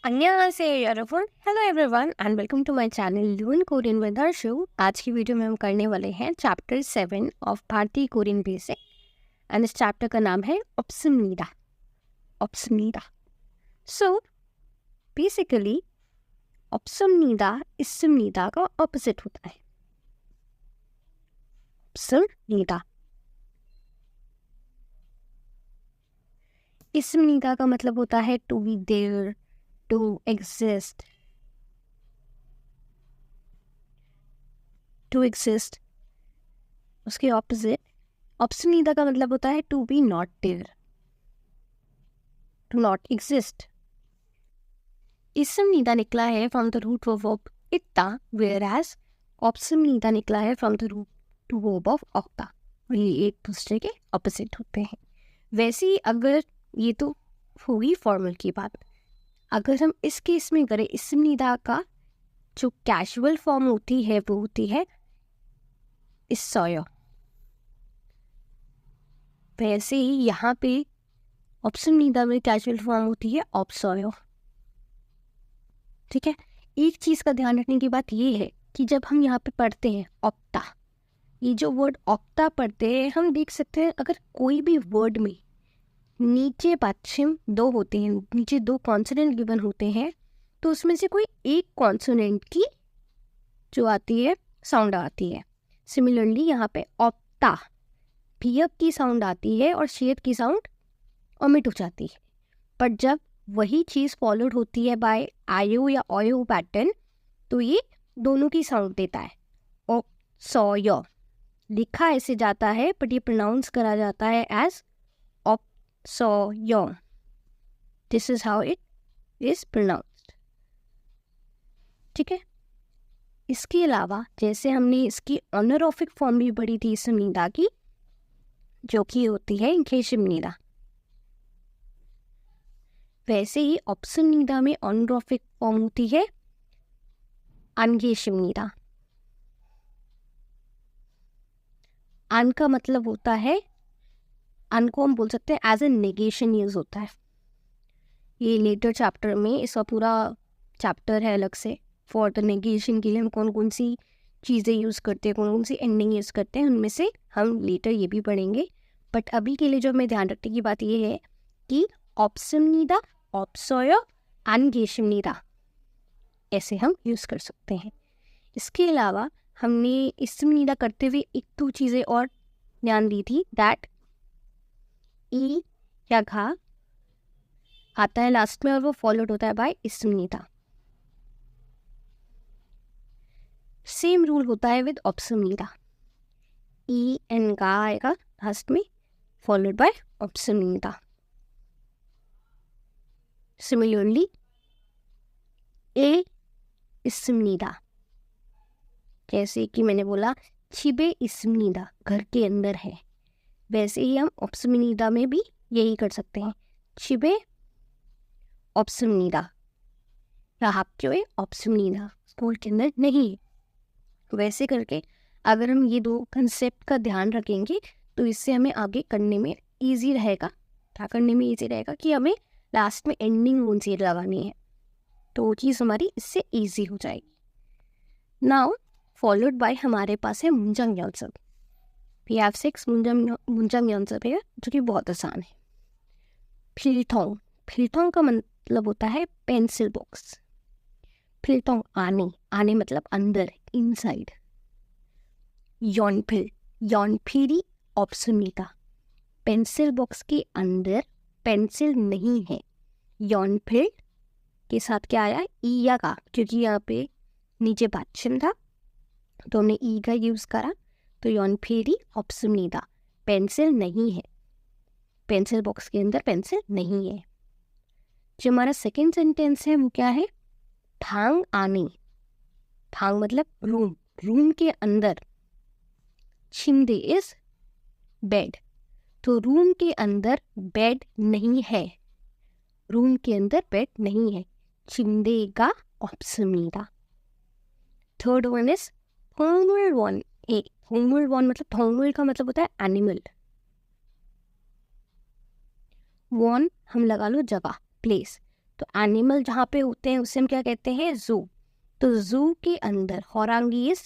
안녕하세요 여러분. Hello everyone and welcome to my channel Learn Korean with Harshu. आज की video में हम करने वाले हैं chapter 7 of Bharati Korean basic and इस चैप्टर का नाम है ऑप्समनीदा. ऑप्समनीदा. सो बेसिकली ऑप्समनीदा इसमनीदा का ऑपोजिट होता है. ऑप्समनीदा. इसमनीदा का मतलब होता है to be there, to exist. To exist. उसके ऑपोजिट ऑप्समनीदा का मतलब होता है to be not there, to not exist. इसमनीदा निकला है from the root verb itta, whereas ऑप्समनीदा निकला है from the root verb of okta. और ये एक दूसरे के ऑपोजिट होते हैं. वैसे ही अगर ये तो होगी फॉर्मल की बात, अगर हम इस केस में करें इसमनीदा का जो कैजुअल फॉर्म होती है वो होती है इससॉयो. वैसे ही यहाँ पे ऑप्समनीदा में कैजुअल फॉर्म होती है ऑप्सॉयो. ठीक है. एक चीज़ का ध्यान रखने की बात ये है कि जब हम यहाँ पे पढ़ते हैं ऑप्टा, ये जो वर्ड ऑप्टा पढ़ते हैं, हम देख सकते हैं अगर कोई भी वर्ड में नीचे पश्चिम दो होते हैं, नीचे दो कॉन्सोनेंट गिवन होते हैं, तो उसमें से कोई एक कॉन्सोनेंट की जो आती है साउंड आती है. सिमिलरली यहाँ पे ऑप्टा पीएफ की साउंड आती है और शेद की साउंड ओमिट हो जाती है. बट जब वही चीज़ फॉलोड होती है बाय आयो या ओयो पैटर्न, तो ये दोनों की साउंड देता है. ओ सॉयो लिखा ऐसे जाता है बट ये प्रोनाउंस करा जाता है as so-yo. This is how it is pronounced. ठीक है. इसके अलावा जैसे हमने इसकी ऑनरोफिक फॉर्म भी पढ़ी थी इसमनीदा की, जो कि होती है इंकेशमनीदा, वैसे ही ऑप्समनीदा में ऑनरोफिक फॉर्म होती है अनकेशमनीदा. अन का मतलब होता है, अन को हम बोल सकते हैं एज ए नेगेशन यूज होता है. ये लेटर चैप्टर में इसका पूरा चैप्टर है अलग से फॉर द नेगेशन के लिए हम कौन कौन सी चीज़ें यूज़ करते हैं, कौन कौन सी एंडिंग यूज़ करते हैं, उनमें से हम लेटर ये भी पढ़ेंगे. बट अभी के लिए जो हमें ध्यान रखने की बात ये है कि ऑप्समनीदा, ऑप्सॉयो, अनगेशमनीदा ऐसे हम यूज़ कर सकते हैं. इसके अलावा हमने इसमनीदा करते हुए एक दो चीज़ें और ध्यान दी थी, दैट ई या घा आता है लास्ट में और वो फॉलोड होता है बाय इसमनीदा. सेम रूल होता है विद ऑप्समनीदा. ई एंड गा आएगा लास्ट में फॉलोड बाय ऑप्समनीदा. सिमिलरली ए इसमनीदा, जैसे कि मैंने बोला छिबे इसमनीदा घर के अंदर है, वैसे ही हम ऑप्समनीदा में भी यही कर सकते हैं. छिबे ऑप्समनीदा, रहाप्योए ऑप्समनीदा स्कूल के अंदर नहीं है. वैसे करके अगर हम ये दो कंसेप्ट का ध्यान रखेंगे तो इससे हमें आगे करने में इजी रहेगा. क्या करने में इजी रहेगा कि हमें लास्ट में एंडिंग कौन सी लगानी है, तो वो चीज़ हमारी इससे इजी हो जाएगी. नाउ फॉलोड बाय हमारे पास है मुंजंग यॉन्सब. We have 6 मुंजंग यॉन्सब है जो कि बहुत आसान है. फिल्टोंग, फिल्टोंग का मतलब होता है पेंसिल बॉक्स. फिल्टोंग आने, आने मतलब अंदर, इनसाइड. यॉनफिल, यॉनफिरी ऑप्समनीदा, पेंसिल बॉक्स के अंदर पेंसिल नहीं है. यॉनफिल के साथ क्या आया, ई या का, क्योंकि यहाँ पे नीचे पाचन था तो हमने ई का यूज़ करा. तो यॉनफिरी ऑप्समनीदा, पेंसिल नहीं है, पेंसिल बॉक्स के अंदर पेंसिल नहीं है. जो हमारा सेकेंड सेंटेंस है वो क्या है, थांग आने. थांग मतलब रूम, रूम के अंदर. छिमदे इज बेड, तो रूम के अंदर बेड नहीं है, रूम के अंदर बेड नहीं है. छिमदे का ऑप्समनीदा. थर्ड वन इज होमवर्ड वन. होमवर्ड वन मतलब होमवर्ड का मतलब होता है एनिमल. वन हम लगा लो जगह, प्लेस, तो एनिमल जहाँ पे होते हैं उसे हम क्या कहते हैं, जू। तो जू के अंदर होरांगी इज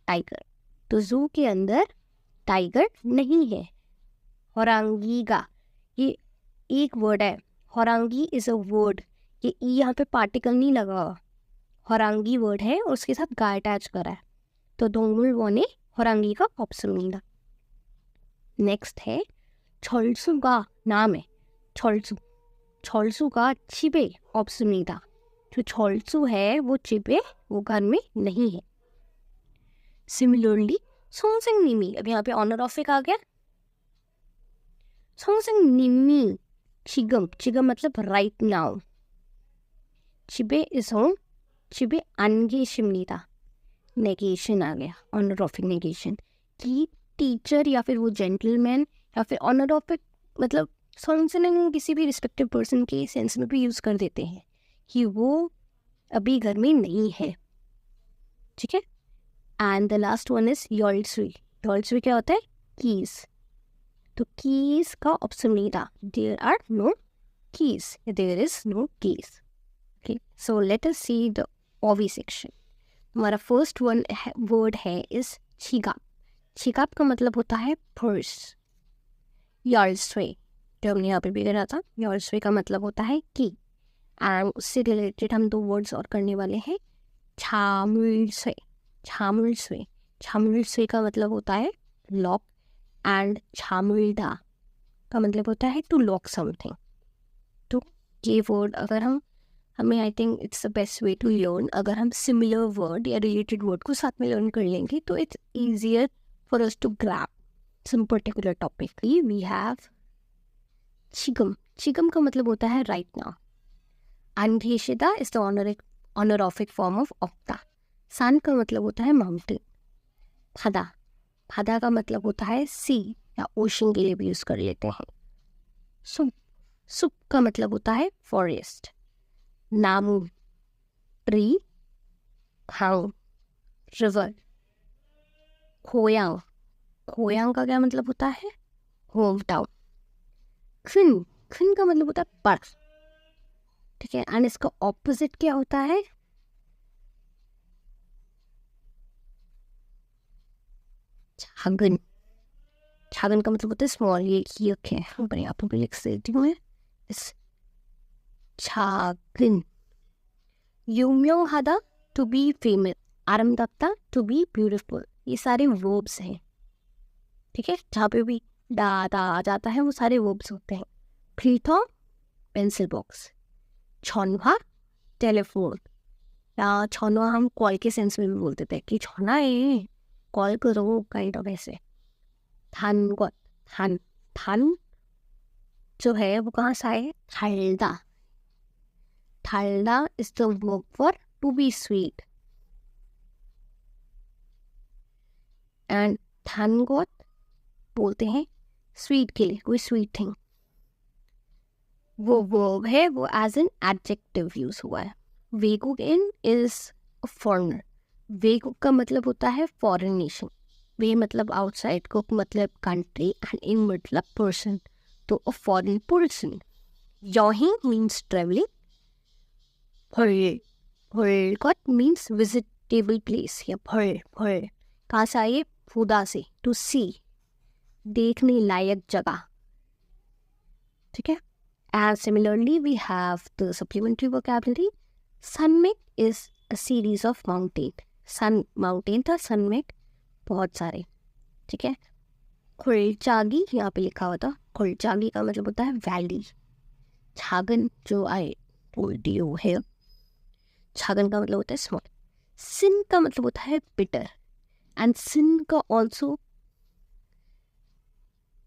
टाइगर, तो जू के अंदर टाइगर नहीं है। होरांगीगा ये एक वर्ड है, होरांगी इज अ वर्ड, ये ई यहाँ पे पार्टिकल नहीं लगा हुआ, होरांगी वर्ड है और उसके साथ गा अटैच करा है, तो दोंगुल वने होरांगी का ऑप्शन मिला। नेक्स्ट है छोलसू का नाम है, छोलसू, छोलसू का चिबे ऑप्शन नहीं था, जो छोलसू है वो चिबे वो घर में नहीं है। सिमिलरली सोंगसिंग निमी, अब यहाँ पे ऑनर ऑफिक आ गया, सोंगसिंग निमी चिगम, चिगम मतलब राइट नाउ, चिबे इज होम, चिबे अनगेशिमनीता, नेगेशन आ गया, ऑनर ऑफिक नेगेशन, कि टीचर या फिर वो जेंटलमैन या फिर ऑनर ऑफिक मतलब सोंगसिंग किसी भी रिस्पेक्टिव पर्सन के सेंस में भी यूज कर देते हैं कि वो अभी घर में नहीं है, ठीक है। And the last one is योल्सुई, योल्सुई क्या होता है, कीज, तो कीज का ऑप्शन नहीं था, there are no keys, there is no keys. Okay, so let us see the OV section. हमारा फर्स्ट वन वर्ड है इज छिगाप, छिगाप का मतलब होता है पर्स। योल्सुई जो हमने यहाँ पे भी करा था, योल्सुई का मतलब होता है की, एंड उससे रिलेटेड हम दो वर्ड्स और करने वाले हैं, छामुलसुई, छामुलसुई, छामुलसुई का मतलब होता है लॉक, एंड छामुलदा का मतलब होता है टू लॉक समथिंग। तो ये वर्ड अगर हमें I think it's the best way to learn, अगर हम सिमिलर वर्ड या रिलेटेड वर्ड को साथ में लर्न कर लेंगे तो it's easier for us to grab some particular topic. We have चिगम, चिगम का मतलब होता है राइट नाउ, अंधेशिदा is the honorific form of ऑक्टा, सन का मतलब होता है माउंटेन, फादा, फादा का मतलब होता है सी या ओशन के लिए भी यूज कर लेते हैं, सुप, सुप का मतलब होता है फॉरेस्ट, नामू ट्री, हाउ रिवर, खोयांग, खोयांग का क्या मतलब होता है होम टाउन, खिन, खिन का मतलब होता है बर्फ, ठीक है। एंड इसका ऑपोजिट क्या होता है, छागन, छागन का मतलब होता है स्मॉल, ये यक है, ऊपर यहाँ पर भी लिख देती हूँ मैं, इस छागन। यूम्योंग हादा टू बी फेमस, आरामदाता टू बी ब्यूटीफुल, ये सारे वर्ब्स हैं, ठीक है। जहाँ पे भी डा दा आ जाता है वो सारे वर्ब्स होते हैं। प्रीथो पेंसिल बॉक्स, छौनवा टेलीफोन, या छौनवा हम कॉल के सेंस में भी बोलते थे कि छौना है कॉल करो, काइंड ऑफ ऐसे। थान गॉट, थान, थान जो है वो कहाँ से आए, थालदा, थालदा is the verb for to be sweet, and थान गॉट बोलते हैं स्वीट के लिए, कोई स्वीट थिंग, वो वर्ब है वो एज एन एडजेक्टिव यूज हुआ है। वेगुक इन इज अ फॉरेनर, वेगुक का मतलब होता है फॉरेन नेशन, वे मतलब आउटसाइड, कुक मतलब कंट्री, एंड इन मतलब पर्सन, तो अ फॉरेन पर्सन। योही मीन्स ट्रेवलिंग, भरगॉट मीन्स विजिटेबल प्लेस, या भर कहाँ से आइए, फूदा से, टू सी देखने लायक जगह, ठीक है। And similarly, we have the supplementary vocabulary. Sunmek is a series of mountain. Sun mountain था, sunmek बहुत सारे, ठीक है। खुलचागी यहाँ पे लिखा हुआ था, खुलचागी का मतलब होता है वैली। छागन जो आई टोल्ड यू है, छागन का मतलब होता है स्मॉल। सिन का मतलब होता है बिटर, एंड सिन का ऑल्सो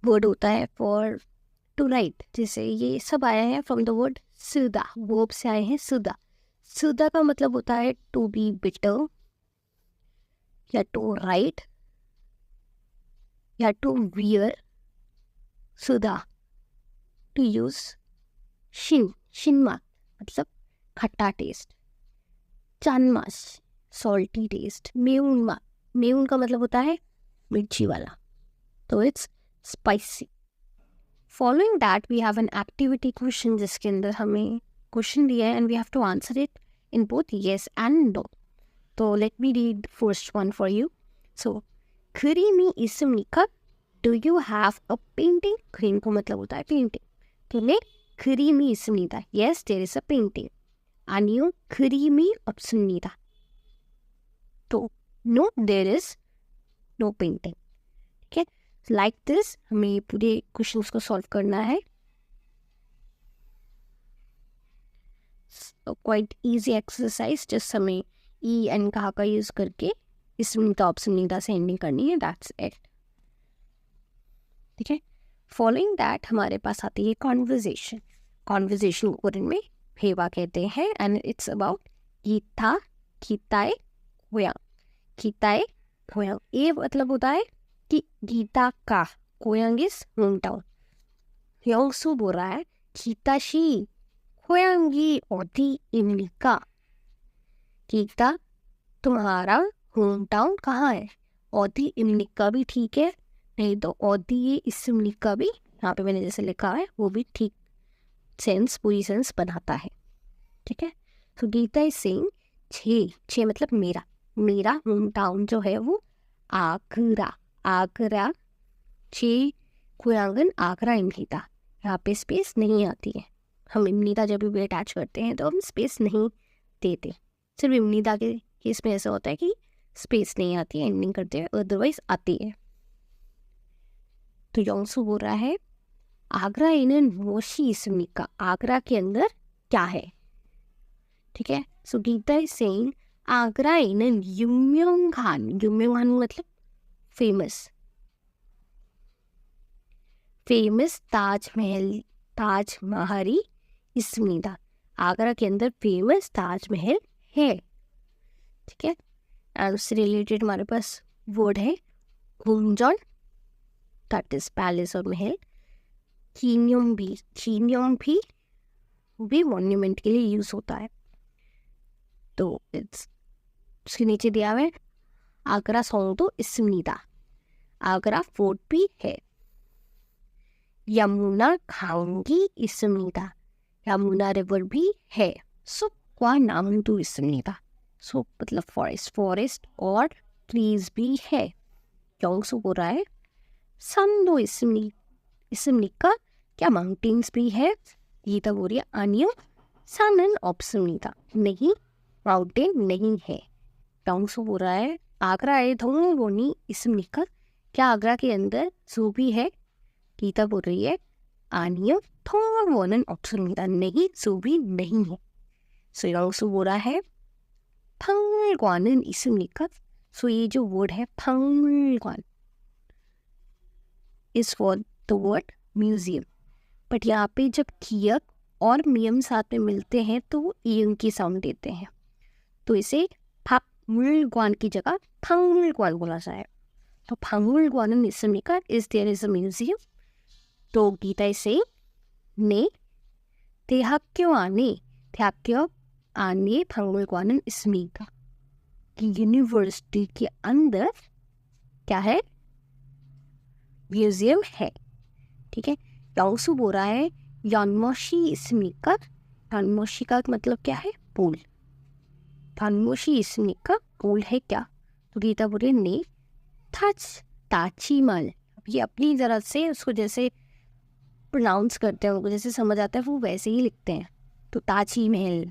वर्ड होता है फॉर टू राइट, जैसे ये सब आया है फ्रॉम द वर्ड सुदा, वर्ब से आए हैं सुदा। सुदा का मतलब होता है टू बी बिटर, या टू राइट, या टू वियर। सुदा टू यूज शिन, शिनमा मतलब खट्टा टेस्ट, चानमास सॉल्टी टेस्ट, मेउनमा, मेउन का मतलब होता है मिर्ची वाला, तो it's spicy. Following that we have an activity question जिसके अंदर हमें क्वेश्चन दिया है and we have to answer it in both yes and no. तो let me read first one for you. So 그림이 있습니까? Do you have a painting? 그림 को मतलब होता है पेंटिंग. तो ले 그림이 있습니다. Yes, there is a painting. 아니요, 그림이 없습니다. तो no, there is no painting. ठीक है, लाइक दिस हमें पूरे क्वेश्चंस को सॉल्व करना है. Quite easy exercise. जस्ट हमें ई एंड कहा का यूज करके इसमनीता ऑप्शनीता से एंडिंग करनी है. That's it. ठीक है, फॉलोइंग दैट हमारे पास आती है कॉन्वर्जेशन. कॉन्वर्जेशन को कोरियन में हेवा कहते हैं एंड इट्स अबाउट गीता गीताए होयांग. गीताए होयांग ये मतलब होता है कि गीता का होयांग इज होम टाउन. योंगसू बोल रहा है गीताशी होयांगी 어디입니까? गीता तुम्हारा होम टाउन कहाँ है? 어디입니까 भी ठीक है, नहीं तो 어디있습니까 भी यहाँ पे मैंने जैसे लिखा है वो भी ठीक सेंस पूरी सेंस बनाता है. ठीक है, तो गीता इज सेइंग छे मतलब मेरा मेरा होम टाउन जो है वो आगरा. आगरा छे 고향은 आगरा입니다. यहाँ पे स्पेस नहीं आती है. हम इम्नीता जब भी अटैच करते हैं तो हम स्पेस नहीं देते. सिर्फ इम्नीता के केस में ऐसा होता है कि स्पेस नहीं आती है एंडिंग करते हैं, अदरवाइज आती है. तो योंगसू बोल रहा है आगरा에는 무엇이 있습니까? आगरा के अंदर क्या है? ठीक है, सो गीता इज सेइंग आगरा에는 유명한 मतलब फेमस ताजमहल 있습니다. आगरा के अंदर फेमस ताजमहल है. ठीक है, एंड उससे रिलेटेड हमारे पास वर्ड है 궁전, दैट इज पैलेस और महल. 기념비 भी मॉन्यूमेंट के लिए यूज होता है. तो इट्स उसके नीचे दिया हुआ है आगरा 성도 있습니다. आगरा फोर्ट भी है. यमुना 강이 있습니다. यमुना रिवर भी है. 숲과 나무도 있습니다. सो मतलब फॉरेस्ट और ट्रीज भी है. योंगसू बोल रहा है 산도 있습니까? क्या माउंटेन्स भी है? गीता बोल रही है 아니요, 산은 없습니다. नहीं, माउंटेन नहीं है. योंगसू बोल रहा है आगरा에 동물원이 있습니까? क्या आगरा के अंदर जू भी है? गीता बोल रही है 아니요, 동물원은 없습니다. नहीं, जू भी नहीं है. सो योंगसू बोल रहा है 박물관은 있습니까? सो ये जो वर्ड है 박물관 is for the word museum. But यहाँ पे जब कियक और मियम साथ में मिलते हैं तो वो ईयंग की साउंड देते हैं, तो इसे 박물관 की जगह 박물관 बोला जाए. तो 박물관은 있습니까? Is there is a museum? तो गीता से ने 대학교 안에 박물관은 있습니까? कि यूनिवर्सिटी के अंदर क्या है? म्यूजियम है. ठीक है, योंगसू बोल रहा है 연못이 있습니까? 연못이 का मतलब क्या है? पूल. 연못이 있습니까? पूल है क्या? तो गीता बोल रही ने ताजमहल. ये अपनी तरह से उसको जैसे प्रोनाउंस करते हैं, उनको जैसे समझ आता है वो वैसे ही लिखते हैं. तो ताजमहल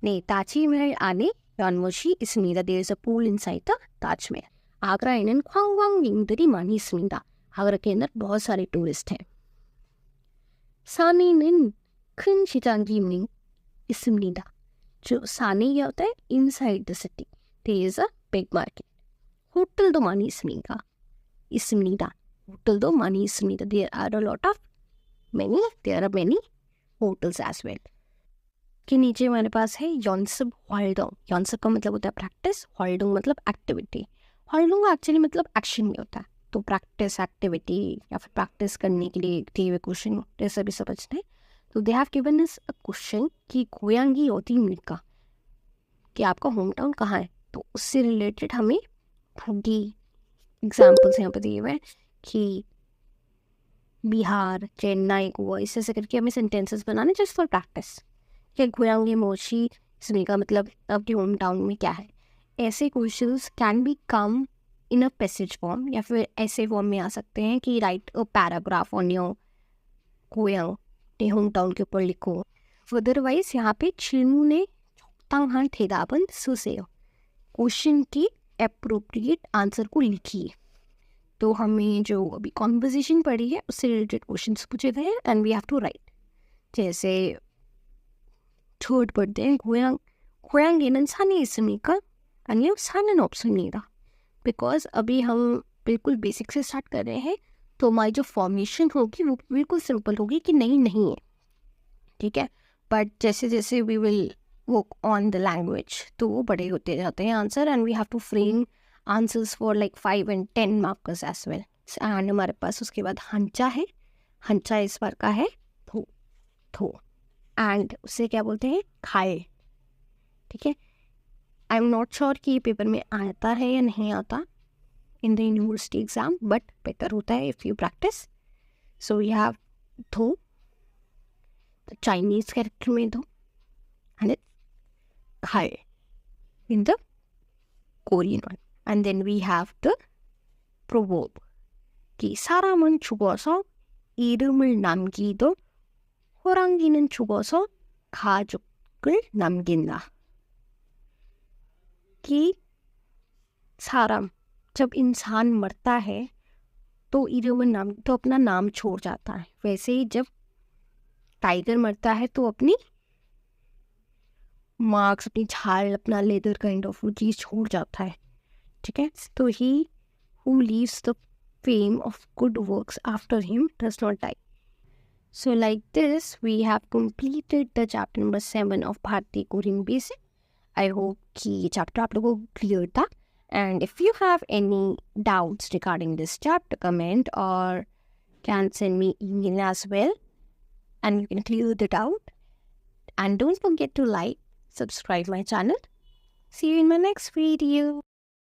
ने Taj Mahal 안에 연못이 있습니다. There is a pool inside the Taj Mahal. आगरा에는 관광객들이 많이 있습니다. Agra के अंदर बहुत सारे टूरिस्ट हैं. साने는 큰 시장이 있습니다. जो साने क्या होता है? inside the city. There is a big market. होटल도 많이 있습니다. होटल도 많이 있습니다. There are a lot of there are many hotels as well. के नीचे हमारे पास है योंसब हॉल्डोंग. योंसब का मतलब होता है प्रैक्टिस, हॉल्डोंग मतलब एक्टिविटी. हॉल्डोंग एक्चुअली मतलब एक्शन में होता है, तो प्रैक्टिस एक्टिविटी या फिर प्रैक्टिस करने के लिए दिए हुए क्वेश्चन जैसा भी समझते हैं. तो they have given us a question कि 고향이 어디입니까? कि आपका होम टाउन कहाँ है. तो उससे रिलेटेड हमें पूरी एग्जाम्पल्स यहाँ पर दिए हुए हैं कि बिहार, चेन्नई, गोवा, ऐसे करके हमें सेंटेंसेस बनाने जस्ट फॉर प्रैक्टिस। क्या गोयांगे मोशी इसमें का मतलब आपके होम टाउन में क्या है। ऐसे questions can be come in a passage form या फिर ऐसे फॉर्म में आ सकते हैं कि right a paragraph on your Goyang ते होम टाउन के ऊपर लिखो। अदरवाइज यहाँ पे 질문의 적당한 대답은 쓰세요। क्वेश्चन की अप्रोप्रिएट आंसर को लिखिए। तो हमें जो अभी कॉन्वर्जेशन पढ़ी है उससे रिलेटेड क्वेश्चन पूछे गए हैं and we have to write. जैसे थर्ड पढ़ते हैं, 고양이는 산에 있습니까? 아니요, 산은 없습니다। बिकॉज अभी हम बिल्कुल बेसिक से स्टार्ट कर रहे हैं, तो हमारी जो फॉर्मेशन होगी वो बिल्कुल सिंपल होगी कि नहीं है, ठीक है। बट जैसे जैसे we will work on the language तो वो बड़े होते जाते हैं answer, and we have to frame answers for like 5 and 10 markers as well. And हमारे पास उसके बाद हंचा है, हंचा इस बार का है थो थो, एंड उसे क्या बोलते हैं, खाए, ठीक है। आई एम नॉट श्योर कि ये पेपर में आता है या नहीं आता in the university exam, but better होता है if you practise. So we have थो, द चाइनीज कैरेक्टर में दो, एंड इट्स खाए in the Korean one. And then we have the proverb कि 사람은 죽어서 이름을 남기도 호랑이는 죽어서 가족을 남긴다। कि साराम, जब इंसान मरता है तो इरम नाम तो अपना नाम छोड़ जाता है, वैसे ही जब टाइगर मरता है तो अपनी मार्क्स, अपनी छाल, अपना लेदर काइंड ऑफ वो चीज़ छोड़ जाता है, ठीक है। तो ही who leaves the fame of good works after him does not die. So like this, we have completed the chapter number 7 of Bharti Korean Basic. I hope कि ये chapter आप लोगों को clear था, and if you have any doubts regarding this chapter, comment or can send me email as well, and you can clear the doubt. And don't forget to like, subscribe my channel. See you in my next video.